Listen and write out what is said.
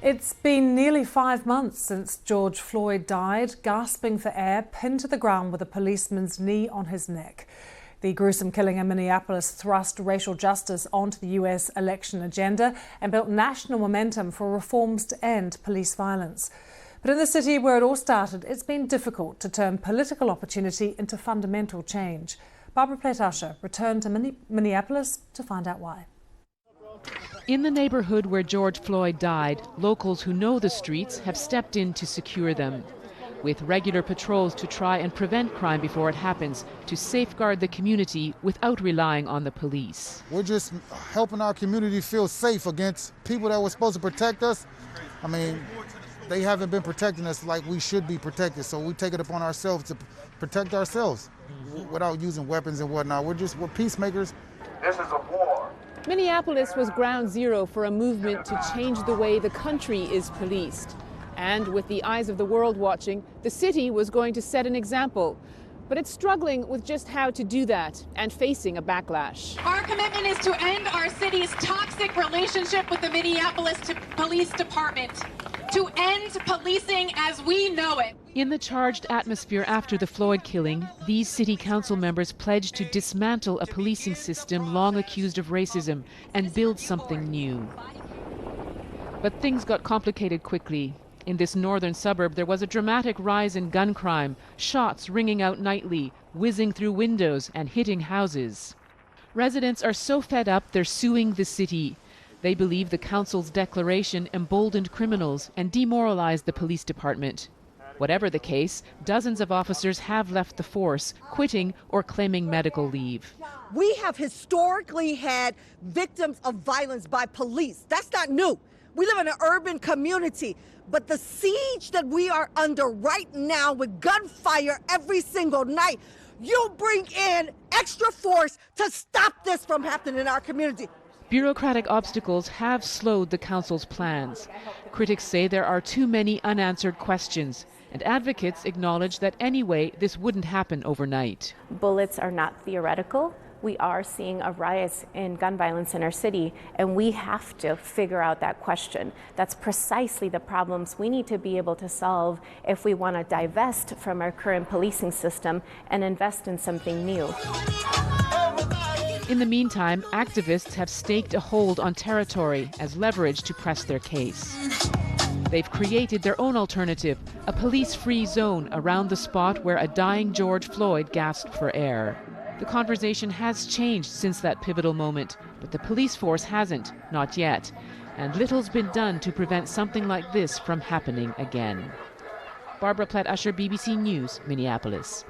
It's been nearly 5 months since George Floyd died, gasping for air, pinned to the ground with a policeman's knee on his neck. The gruesome killing in Minneapolis thrust racial justice onto the US election agenda and built national momentum for reforms to end police violence. But in the city where it all started, it's been difficult to turn political opportunity into fundamental change. Barbara Platt-Usher returned to Minneapolis to find out why. In the neighborhood where George Floyd died, locals who know the streets have stepped in to secure them, with regular patrols to try and prevent crime before it happens, to safeguard the community without relying on the police. We're just helping our community feel safe against people that were supposed to protect us. I mean, they haven't been protecting us like we should be protected, so we take it upon ourselves to protect ourselves without using weapons and whatnot. We're peacemakers. This is a war. Minneapolis was ground zero for a movement to change the way the country is policed. And with the eyes of the world watching, the city was going to set an example. But it's struggling with just how to do that and facing a backlash. Our commitment is to end our city's toxic relationship with the Minneapolis Police Department, to end policing as we know it. In the charged atmosphere after the Floyd killing, these city council members pledged to dismantle a policing system long accused of racism and build something new. But things got complicated quickly. In this northern suburb, there was a dramatic rise in gun crime, shots ringing out nightly, whizzing through windows and hitting houses. Residents are so fed up they're suing the city. They believe the council's declaration emboldened criminals and demoralized the police department. Whatever the case, dozens of officers have left the force, quitting or claiming medical leave. We have historically had victims of violence by police. That's not new. We live in an urban community, but the siege that we are under right now with gunfire every single night, you bring in extra force to stop this from happening in our community. Bureaucratic obstacles have slowed the council's plans. Critics say there are too many unanswered questions, and advocates acknowledge that anyway, this wouldn't happen overnight. Bullets are not theoretical. We are seeing a rise in gun violence in our city, and we have to figure out that question. That's precisely the problems we need to be able to solve if we want to divest from our current policing system and invest in something new. In the meantime, activists have staked a hold on territory as leverage to press their case. They've created their own alternative, a police-free zone around the spot where a dying George Floyd gasped for air. The conversation has changed since that pivotal moment, but the police force hasn't, not yet. And little's been done to prevent something like this from happening again. Barbara Platt-Usher, BBC News, Minneapolis.